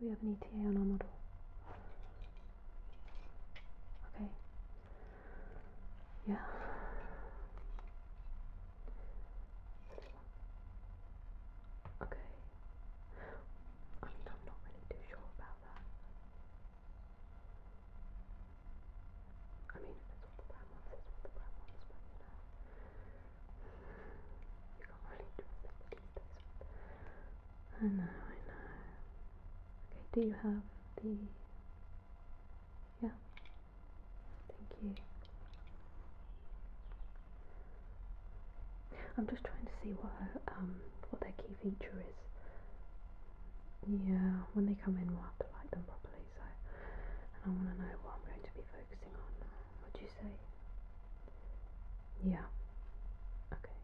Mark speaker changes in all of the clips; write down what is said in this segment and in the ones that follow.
Speaker 1: we have an ETA on our model? Okay. Yeah. Okay. I mean, I'm not really too sure about that. I mean, if it's what the brand wants, it's what the brand wants, but you know, you can't really trust people these days. I know. Okay, do you have the... Yeah. Thank you. I'm just trying to see what their key feature is. Yeah, when they come in we'll have to light them properly, so, and I want to know what I'm going to be focusing on. Would you say? Yeah. Okay.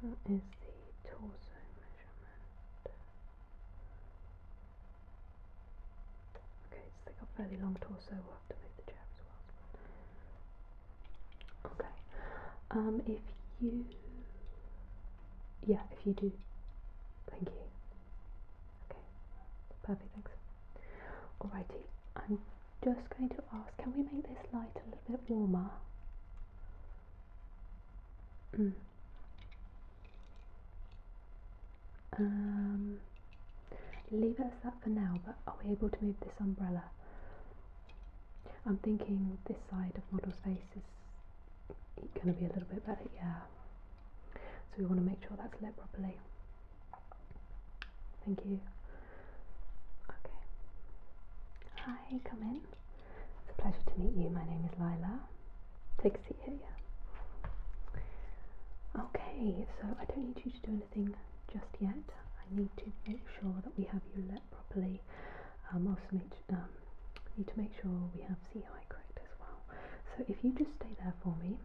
Speaker 1: That is the torso measurement. Okay, so they got fairly long torso, we'll have to move the chair as well. Okay. If you... Yeah, if you do. Thank you. Okay. Perfect, thanks. Alrighty, I'm just going to ask, can we make this light a little bit warmer? Leave it as that for now, but are we able to move this umbrella? I'm thinking this side of model space is going to be a little bit better, yeah. So we want to make sure that's lit properly. Thank you. Okay. Hi, come in. It's a pleasure to meet you. My name is Lila. Take a seat here, yeah. Okay, so I don't need you to do anything just yet. I need to make sure that we have you lit properly. Also need to make sure we have CI correct as well. So if you just stay there for me,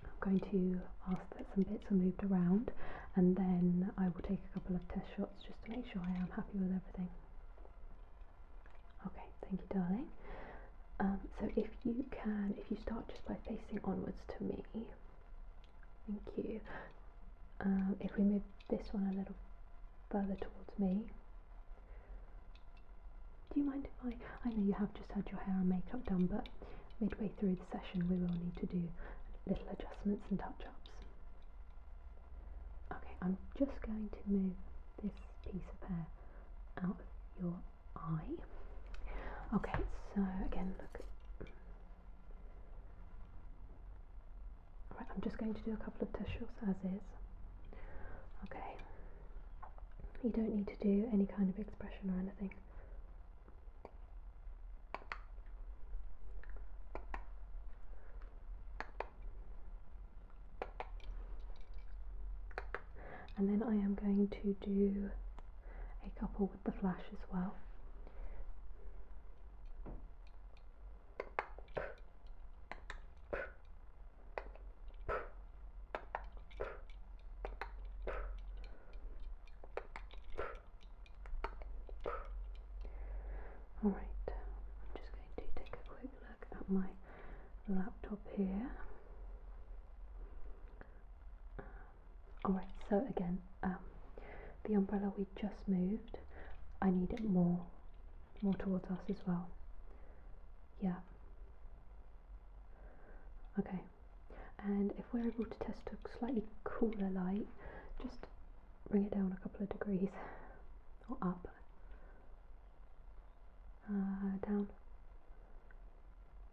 Speaker 1: I'm going to ask that some bits are moved around, and then I will take a couple of test shots just to make sure I am happy with everything. Okay, thank you, darling. So if you start just by facing onwards to me. Thank you. If we move this one a little further towards me. Do you mind if I know you have just had your hair and makeup done, but midway through the session we will need to do little adjustments and touch-ups. Okay, I'm just going to move this piece of hair out of your eye. Okay, so again, look. Alright, I'm just going to do a couple of test shots as is. Okay. You don't need to do any kind of expression or anything. And then I am going to do a couple with the flash as well. Alright, I'm just going to take a quick look at my laptop here. Alright, so again, the umbrella we just moved, I need it more towards us as well. Yeah. Okay. And if we're able to test a slightly cooler light, just bring it down a couple of degrees, or up. Down.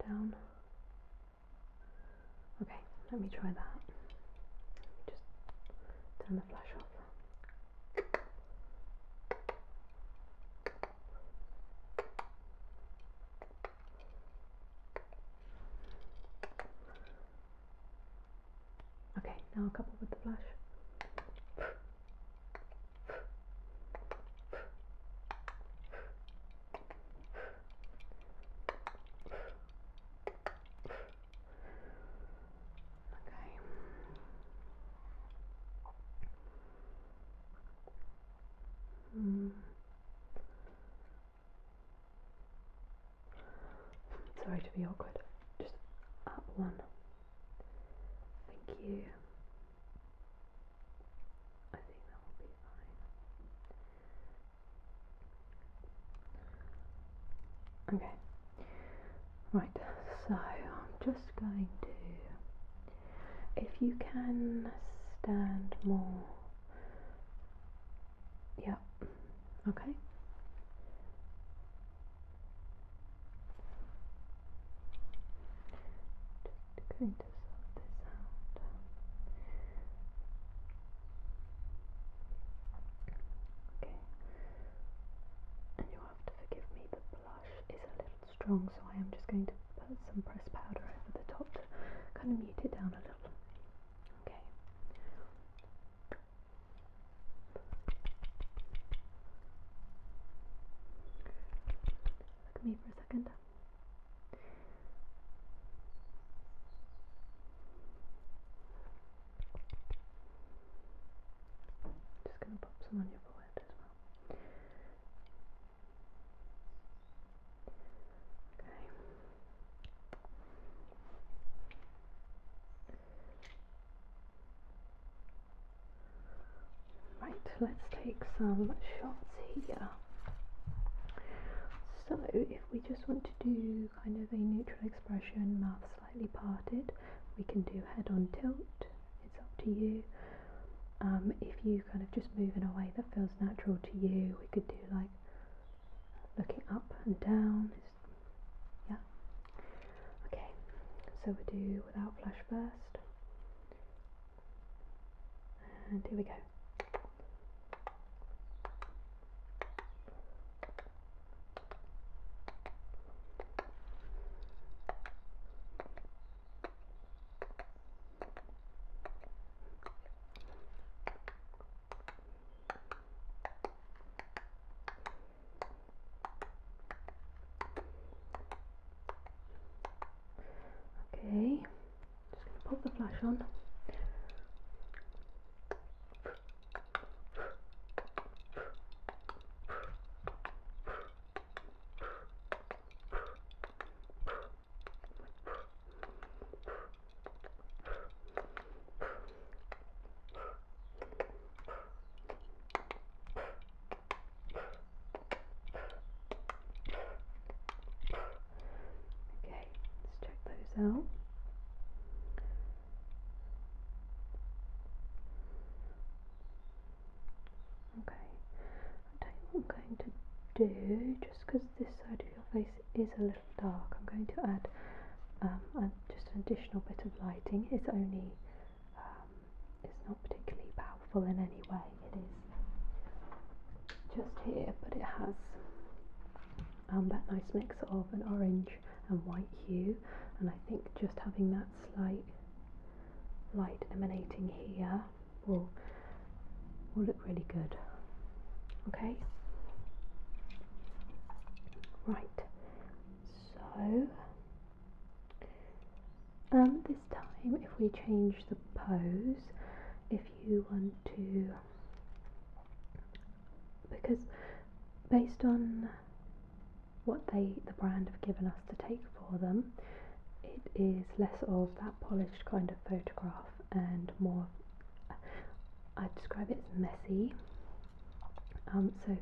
Speaker 1: Down. Okay, let me try that. Let me just turn the flash off. Okay, now a couple with the flash. Sorry to be awkward. Just up one. Thank you. I think that will be fine. just going to, if you can stand more, yeah, okay. Just going to sort this out. Okay, and you'll have to forgive me, the blush is a little strong, so I am just going to put some pressed powder over the top to kind of mute it down a little. Okay. Look at me for a second. Just going to pop some on your forehead as well. Okay. Right, let's take some shots here. So if we just want to do kind of a neutral expression, mouth slightly parted, we can do head on tilt, it's up to you. If you kind of just move in a way that feels natural to you, we could do like looking up and down, yeah. Okay, so we do without flash first, and here we go. Okay, just going to pop the flash on. Okay, let's check those out. Okay, I'll tell you what I'm going to do, just because this side of your face is a little dark, I'm going to add just an additional bit of lighting. It's only, it's not particularly powerful in any way, it is just here, but it has that nice mix of an orange and white hue, and I think just having that slight light emanating here will look really good. Okay, right, so this time if we change the pose, if you want to, because based on what the brand have given us to take for them, it is less of that polished kind of photograph and more, I describe it as messy. So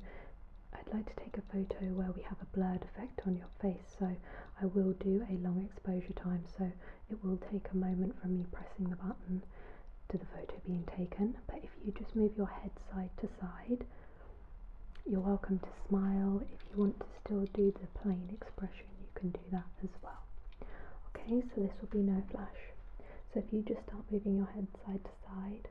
Speaker 1: I'd like to take a photo where we have a blurred effect on your face, so I will do a long exposure time, so it will take a moment from me pressing the button to the photo being taken. But if you just move your head side to side, you're welcome to smile. If you want to still do the plain expression, you can do that as well. Okay, so this will be no flash. So if you just start moving your head side to side,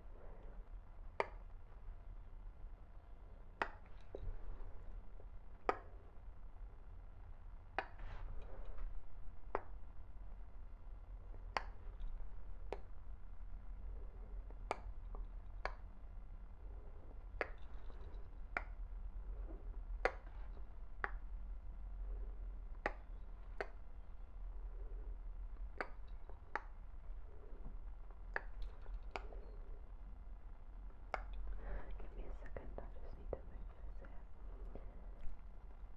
Speaker 1: give me a second, I just need to move this here.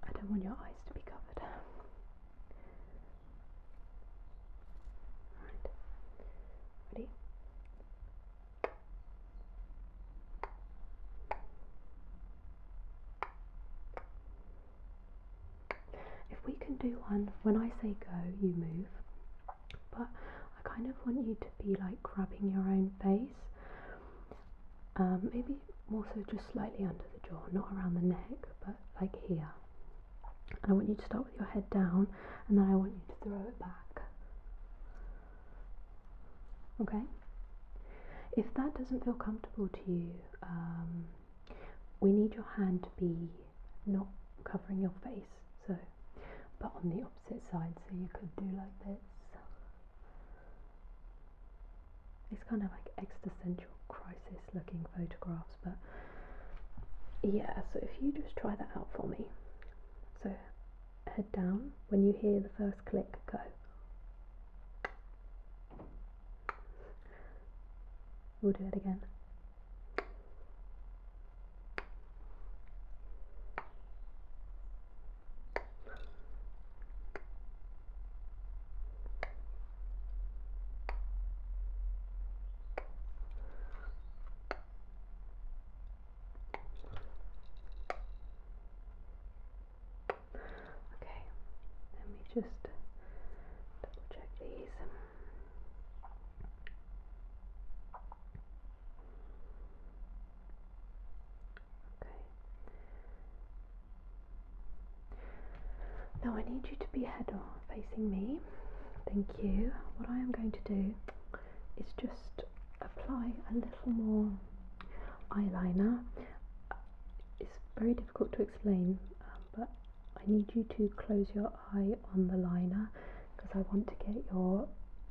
Speaker 1: I don't want your eyes to be covered. Right, ready? If we can do one, when I say go, you move, but I kind of want you to be like grabbing your own face. Maybe more so just slightly under the jaw, not around the neck, but like here. And I want you to start with your head down, and then I want you to throw it back. Okay? If that doesn't feel comfortable to you, we need your hand to be not covering your face, so, but on the opposite side, so you could do like this. It's kind of like existential crisis looking photographs, but yeah, so if you just try that out for me. So head down, when you hear the first click, go. We'll do it again. Okay, let me just double check these. Okay. Now I need you to be head on facing me. Thank you. What I am going to do is just apply a little more eyeliner. It's very difficult to explain, but I need you to close your eye on the liner because I want to get your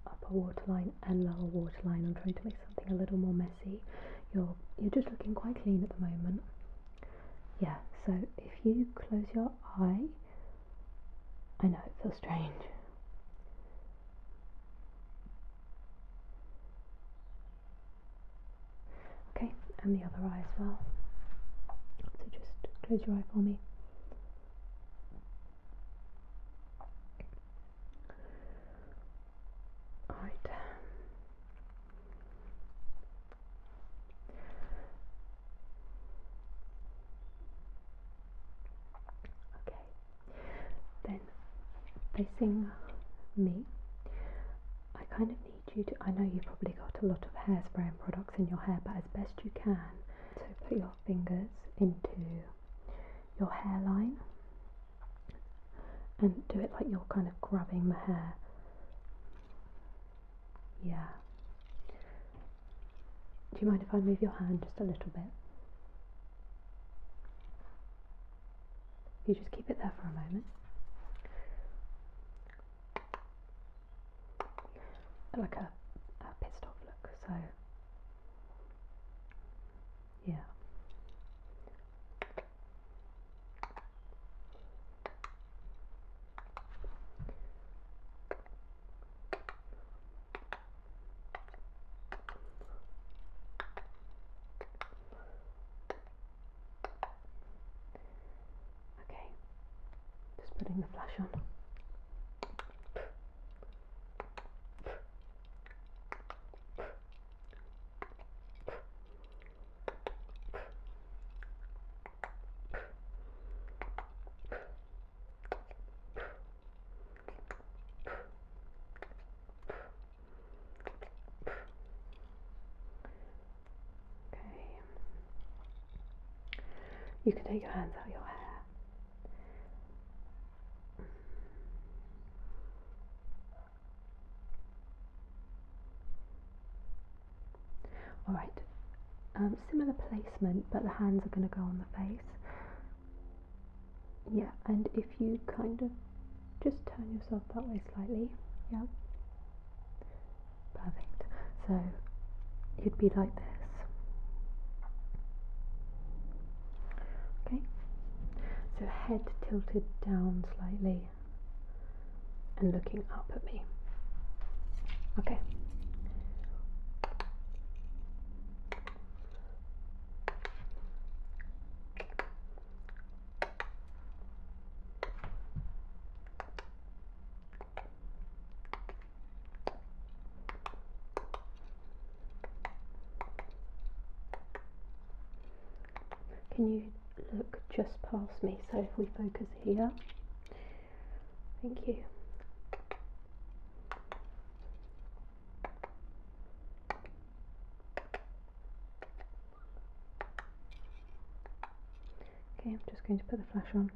Speaker 1: upper waterline and lower waterline. I'm trying to make something a little more messy. You're just looking quite clean at the moment. Yeah, so if you close your eye, I know it feels strange. Okay, and the other eye as well. So just close your eye for me. Alright. Okay. Then, facing me, I kind of need you to, I know you've probably got a lot of hairspray and products in your hair, but as best you can, so put your fingers into your hairline and do it like you're kind of grabbing the hair. Yeah. Do you mind if I move your hand just a little bit? You just keep it there for a moment. Like a pissed off look, so yeah. Okay, just putting the flash on. You can take your hands out of your hair. Alright, similar placement, but the hands are going to go on the face. Yeah, and if you kind of just turn yourself that way slightly, yeah. Perfect. So you'd be like this. Okay? So head tilted down slightly and looking up at me. Okay. Can you look just past me? So if we focus here. Thank you. Okay, I'm just going to put the flash on.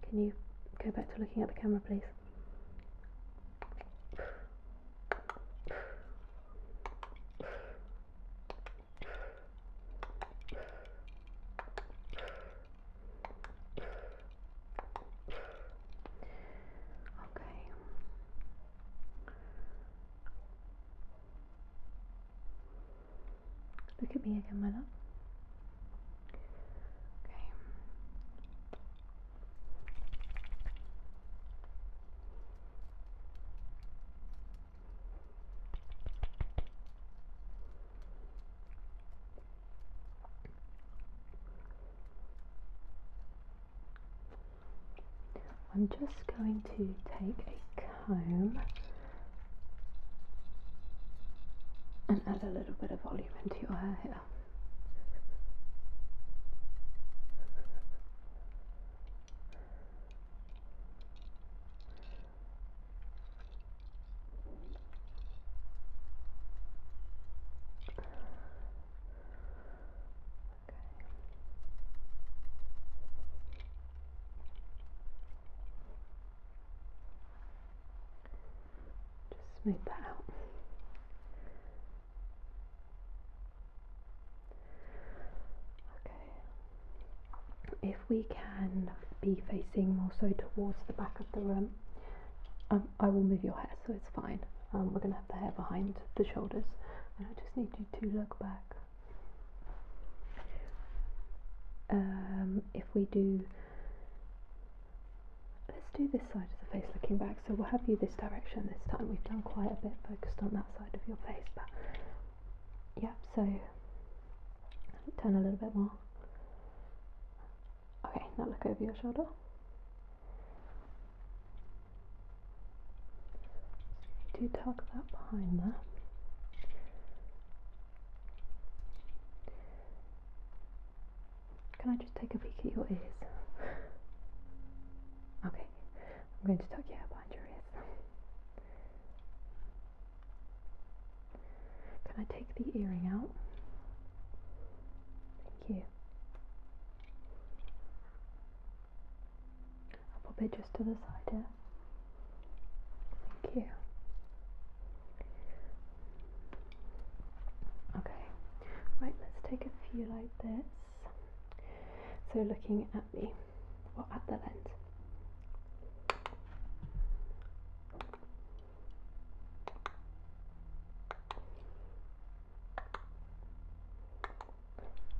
Speaker 1: Can you go back to looking at the camera, please? Okay. Look at me again, my love. Okay. I'm just going to take a comb and add a little bit of volume into your hair here. Just smooth that out. Okay. If we can be facing more so towards the back of the room, I will move your hair, so it's fine. We're going to have the hair behind the shoulders, and I just need you to look back. If we do, let's do this side of the face looking back, so we'll have you this direction this time. We've done quite a bit focused on that side of your face, but yeah, so turn a little bit more. Okay, now look over your shoulder. Do tuck that behind there. Can I just take a peek at your ears? Okay, I'm going to tuck your hair behind your ears. Can I take the earring out? Thank you. I'll pop it just to the side here. Thank you. Okay, right, let's take a few like this. So looking at me, or at the lens.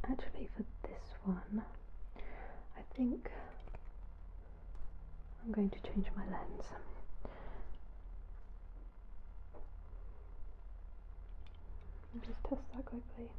Speaker 1: Actually, for this one, I think I'm going to change my lens. I'll just test that quickly.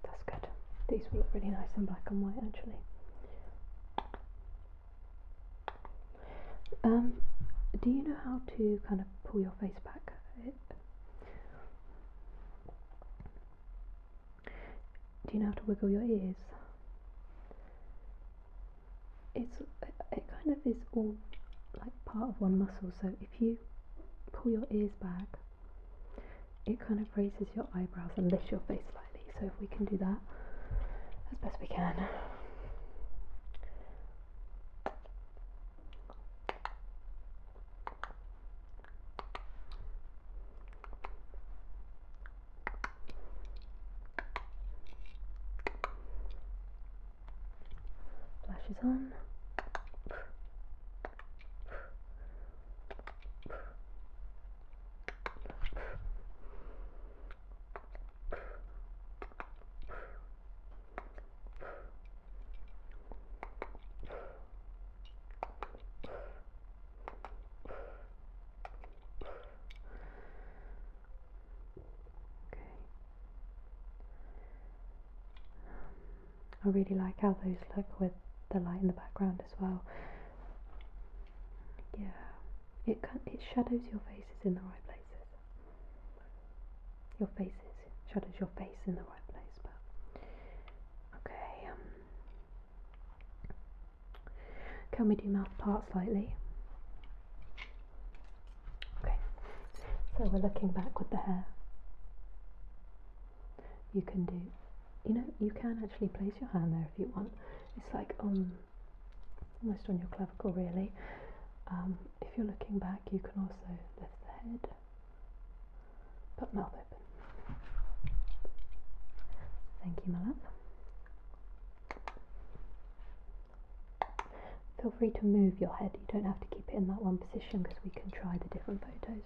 Speaker 1: That's good. These will look really nice in black and white, actually. Do you know how to kind of pull your face back? Do you know how to wiggle your ears? It kind of is all like part of one muscle, so if you pull your ears back, it kind of raises your eyebrows and lifts your face slightly. So if we can do that as best we can. Lashes on. I really like how those look with the light in the background as well. Yeah, it shadows your faces in the right places. Shadows your face in the right place. But okay, can we do mouth part slightly? Okay, so we're looking back with the hair. You can do, you can actually place your hand there if you want. It's like almost on your clavicle really. If you're looking back, you can also lift the head, but mouth open. Thank you, my love. Feel free to move your head. You don't have to keep it in that one position because we can try the different photos.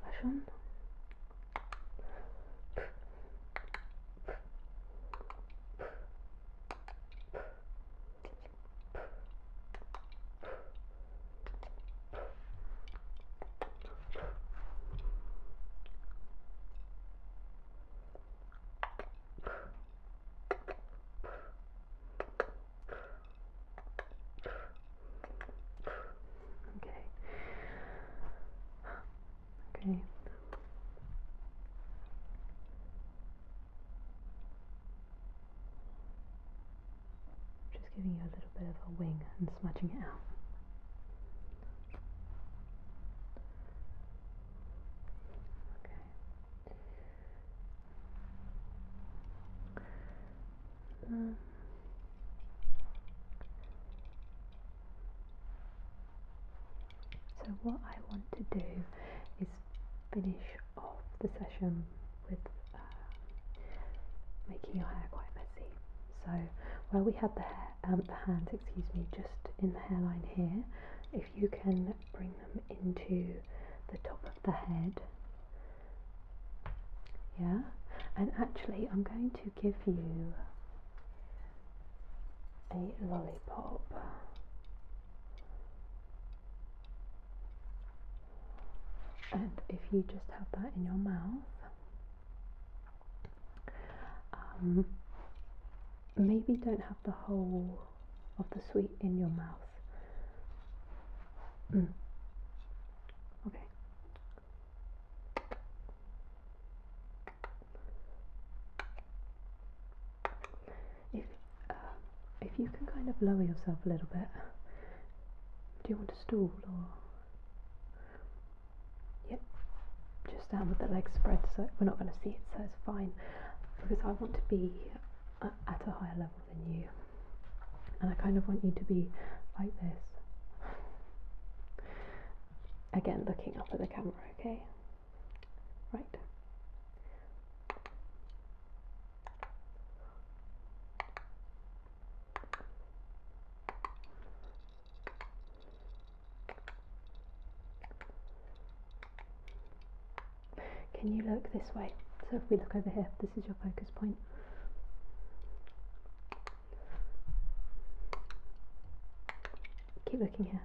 Speaker 1: Blush on. Okay. Just giving you a little bit of a wing and smudging it out. Okay. So what I want to do is finish off the session with making your hair quite messy. So where we had the hands, just in the hairline here, if you can bring them into the top of the head, yeah. And actually, I'm going to give you a lollipop. And if you just have that in your mouth, maybe don't have the whole of the sweet in your mouth. Okay. If you can kind of lower yourself a little bit. Do you want a stool or? Yep. Just stand with the legs spread, so we're not going to see it, so it's fine. Because I want to be at a higher level than you, and I kind of want you to be like this. Again, looking up at the camera, okay? Right. Can you look this way? So if we look over here, this is your focus point. Keep looking here.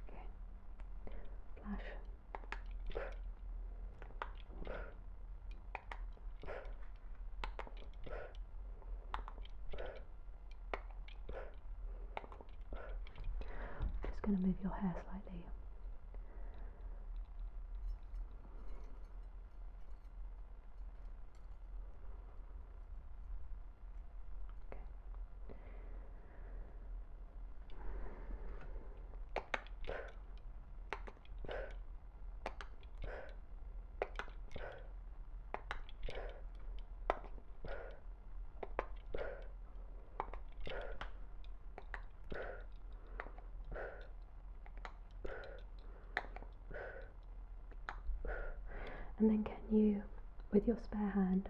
Speaker 1: Okay. Flash. Just going to move your hair slightly. And then can you, with your spare hand.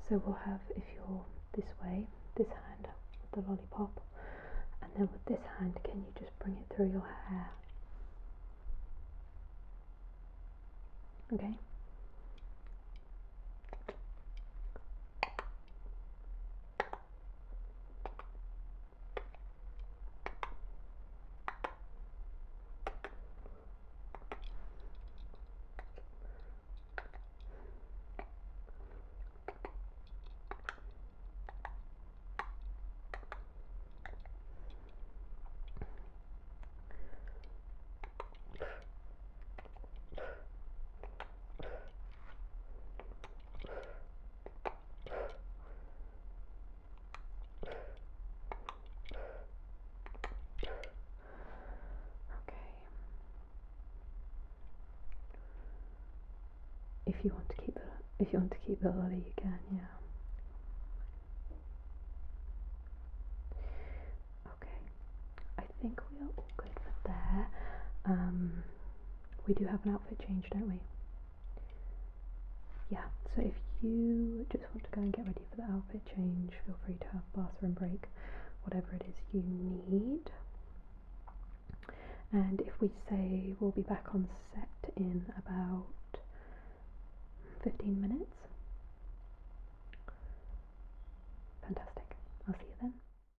Speaker 1: So we'll have, if you're this way, this hand with the lollipop, and then with this hand, can you just bring it through your hair? Okay. If you want to keep the lolly, you can, yeah. Okay, I think we are all good for there. We do have an outfit change, don't we? Yeah, so if you just want to go and get ready for the outfit change, feel free to have bathroom break, whatever it is you need. And if we say we'll be back on set in about 15 minutes. Fantastic. I'll see you then.